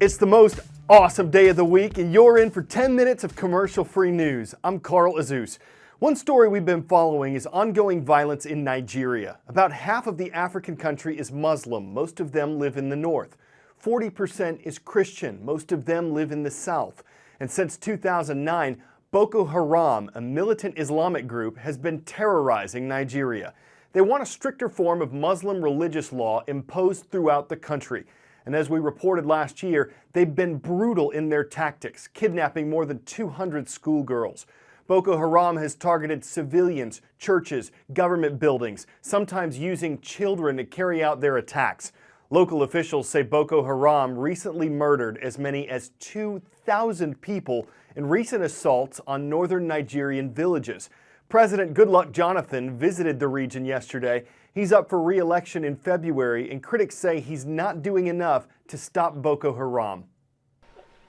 It's the most awesome day of the week, and you're in for 10 minutes of commercial-free news. I'm Carl Azuz. One story we've been following is ongoing violence in Nigeria. About half of the African country is Muslim. Most of them live in the north. 40% is Christian. Most of them live in the south. And since 2009, Boko Haram, a militant Islamic group, has been terrorizing Nigeria. They want a stricter form of Muslim religious law imposed throughout the country. And as we reported last year, they've been brutal in their tactics, kidnapping more than 200 schoolgirls. Boko Haram has targeted civilians, churches, government buildings, sometimes using children to carry out their attacks. Local officials say Boko Haram recently murdered as many as 2,000 people in recent assaults on northern Nigerian villages. President Goodluck Jonathan visited the region yesterday. He's up for re-election in February, and critics say he's not doing enough to stop Boko Haram.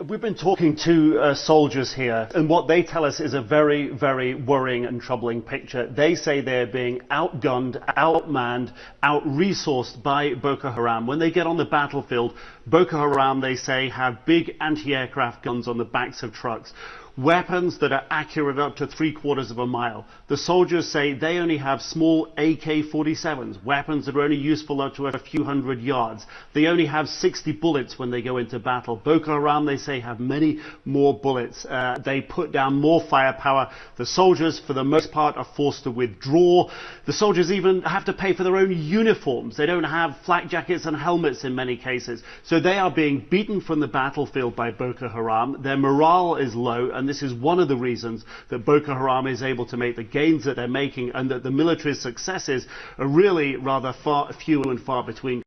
We've been talking to soldiers here, and what they tell us is a very, very worrying and troubling picture. They say they're being outgunned, outmanned, out-resourced by Boko Haram. When they get on the battlefield, Boko Haram, they say, have big anti-aircraft guns on the backs of trucks. Weapons that are accurate up to 3/4 of a mile. The soldiers say they only have small AK-47s, weapons that are only useful up to a few hundred yards. They only have 60 bullets when they go into battle. Boko Haram, they say, have many more bullets. They put down more firepower. The soldiers, for the most part, are forced to withdraw. The soldiers even have to pay for their own uniforms. They don't have flak jackets and helmets in many cases. So they are being beaten from the battlefield by Boko Haram. Their morale is low, and this is one of the reasons that Boko Haram is able to make the gains that they're making, and that the military's successes are really rather few and far between.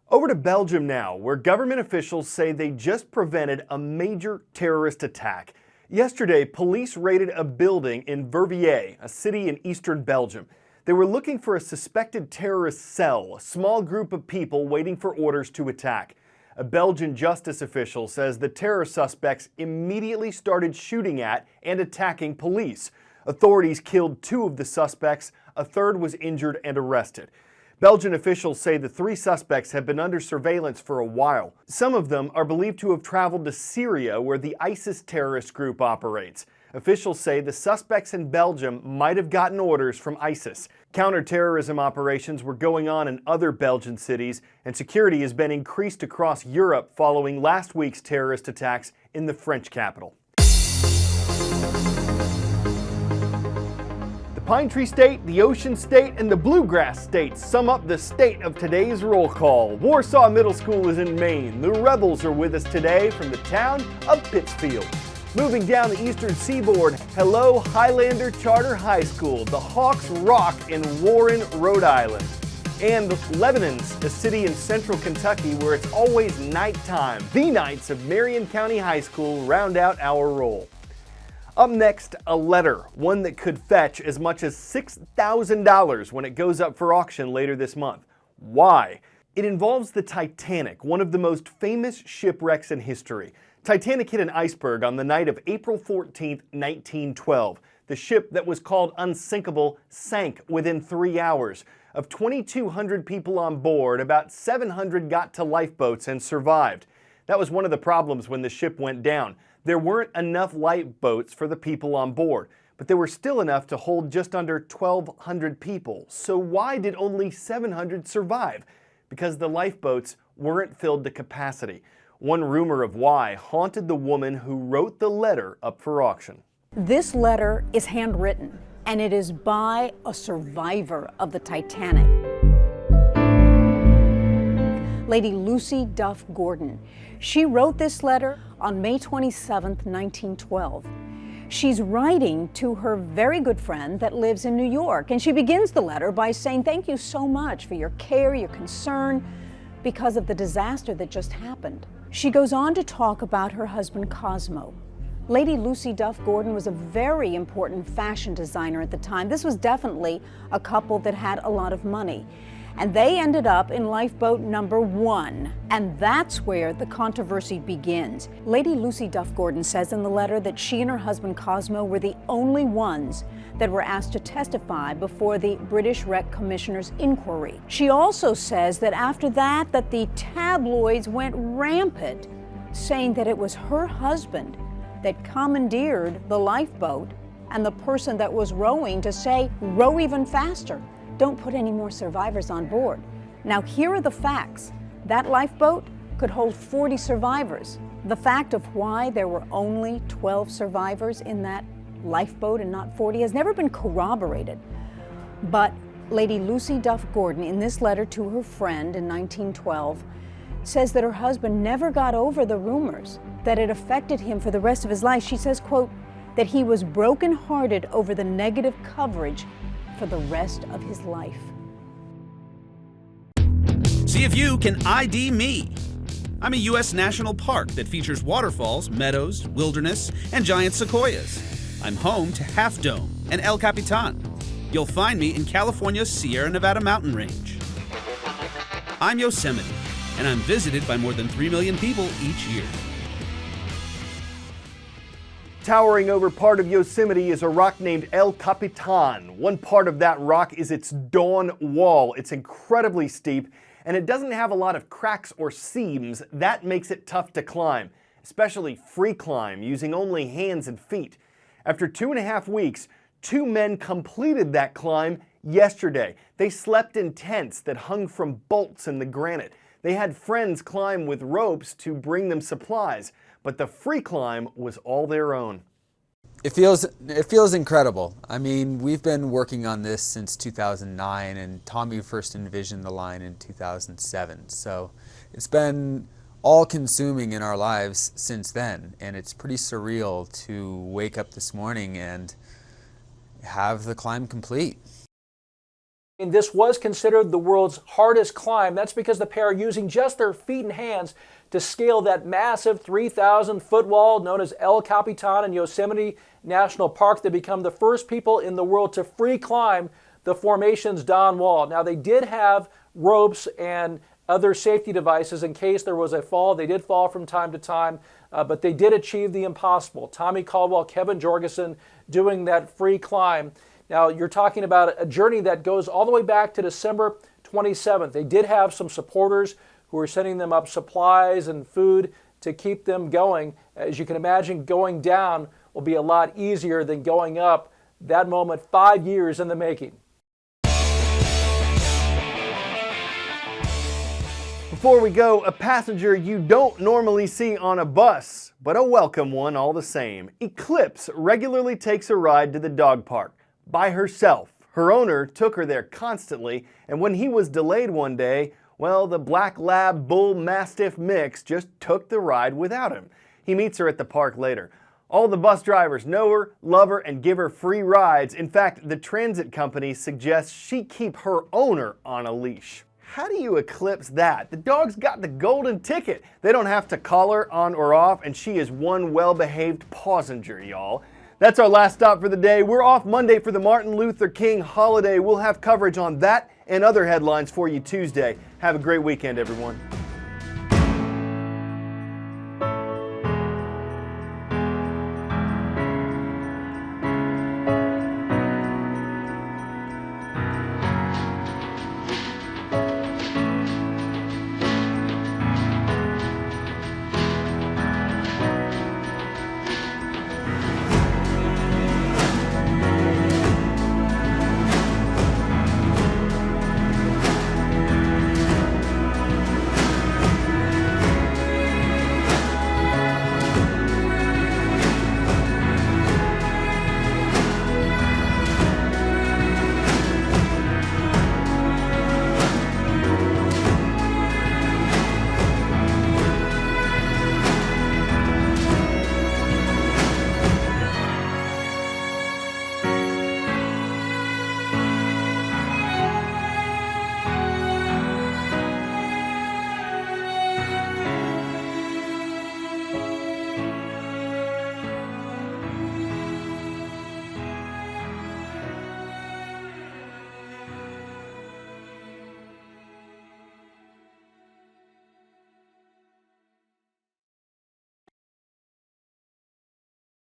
Over to Belgium now, where government officials say they just prevented a major terrorist attack. Yesterday, police raided a building in Verviers, a city in eastern Belgium. They were looking for a suspected terrorist cell, a small group of people waiting for orders to attack. A Belgian justice official says the terror suspects immediately started shooting at and attacking police. Authorities killed 2 of the suspects. A third was injured and arrested. Belgian officials say the 3 suspects have been under surveillance for a while. Some of them are believed to have traveled to Syria, where the ISIS terrorist group operates. Officials say the suspects in Belgium might have gotten orders from ISIS. Counterterrorism operations were going on in other Belgian cities, and security has been increased across Europe following last week's terrorist attacks in the French capital. The Pine Tree State, the Ocean State, and the Bluegrass State sum up the state of today's roll call. Warsaw Middle School is in Maine. The Rebels are with us today from the town of Pittsfield. Moving down the eastern seaboard, hello Highlander Charter High School. The Hawks rock in Warren, Rhode Island. And Lebanon's a city in central Kentucky where it's always nighttime. The Knights of Marion County High School round out our roll. Up next, a letter, one that could fetch as much as $6,000 when it goes up for auction later this month. Why? It involves the Titanic, one of the most famous shipwrecks in history. Titanic hit an iceberg on the night of April 14, 1912. The ship that was called unsinkable sank within 3 hours. Of 2,200 people on board, about 700 got to lifeboats and survived. That was one of the problems when the ship went down. There weren't enough lifeboats for the people on board, but there were still enough to hold just under 1,200 people. So why did only 700 survive? Because the lifeboats weren't filled to capacity. One rumor of why haunted the woman who wrote the letter up for auction. This letter is handwritten, and it is by a survivor of the Titanic. Lady Lucy Duff Gordon. She wrote this letter on May 27, 1912. She's writing to her very good friend that lives in New York, and she begins the letter by saying, "Thank you so much for your care, your concern, because of the disaster that just happened." She goes on to talk about her husband Cosmo. Lady Lucy Duff Gordon was a very important fashion designer at the time. This was definitely a couple that had a lot of money. And they ended up in lifeboat number 1. And that's where the controversy begins. Lady Lucy Duff Gordon says in the letter that she and her husband Cosmo were the only ones that were asked to testify before the British Wreck Commissioner's inquiry. She also says that after that, the tabloids went rampant saying that it was her husband that commandeered the lifeboat and the person that was rowing to say, row even faster. Don't put any more survivors on board. Now, here are the facts. That lifeboat could hold 40 survivors. The fact of why there were only 12 survivors in that lifeboat and not 40 has never been corroborated. But Lady Lucy Duff Gordon, in this letter to her friend in 1912, says that her husband never got over the rumors, that it affected him for the rest of his life. She says, quote, that he was brokenhearted over the negative coverage for the rest of his life. See if you can ID me. I'm a U.S. national park that features waterfalls, meadows, wilderness, and giant sequoias. I'm home to Half Dome and El Capitan. You'll find me in California's Sierra Nevada mountain range. I'm Yosemite, and I'm visited by more than 3 million people each year. Towering over part of Yosemite is a rock named El Capitan. One part of that rock is its Dawn Wall. It's incredibly steep, and it doesn't have a lot of cracks or seams. That makes it tough to climb, especially free climb, using only hands and feet. After 2.5 weeks, 2 men completed that climb yesterday. They slept in tents that hung from bolts in the granite. They had friends climb with ropes to bring them supplies, but the free climb was all their own. It feels incredible. I mean, we've been working on this since 2009, and Tommy first envisioned the line in 2007. So it's been all-consuming in our lives since then, and it's pretty surreal to wake up this morning and have the climb complete. And this was considered the world's hardest climb. That's because the pair are using just their feet and hands to scale that massive 3,000-foot wall known as El Capitan in Yosemite National Park. They become the first people in the world to free climb the formation's Dawn Wall. Now, they did have ropes and other safety devices in case there was a fall. They did fall from time to time, but they did achieve the impossible. Tommy Caldwell, Kevin Jorgensen doing that free climb. Now, you're talking about a journey that goes all the way back to December 27th. They did have some supporters who were sending them up supplies and food to keep them going. As you can imagine, going down will be a lot easier than going up. That moment, 5 years in the making. Before we go, a passenger you don't normally see on a bus, but a welcome one all the same. Eclipse regularly takes a ride to the dog park by herself. Her owner took her there constantly, and when he was delayed one day, well, the Black Lab Bull Mastiff mix just took the ride without him. He meets her at the park later. All the bus drivers know her, love her, and give her free rides. In fact, the transit company suggests she keep her owner on a leash. How do you eclipse that? The dog's got the golden ticket. They don't have to call her on or off, and she is one well-behaved passenger, y'all. That's our last stop for the day. We're off Monday for the Martin Luther King holiday. We'll have coverage on that and other headlines for you Tuesday. Have a great weekend, everyone.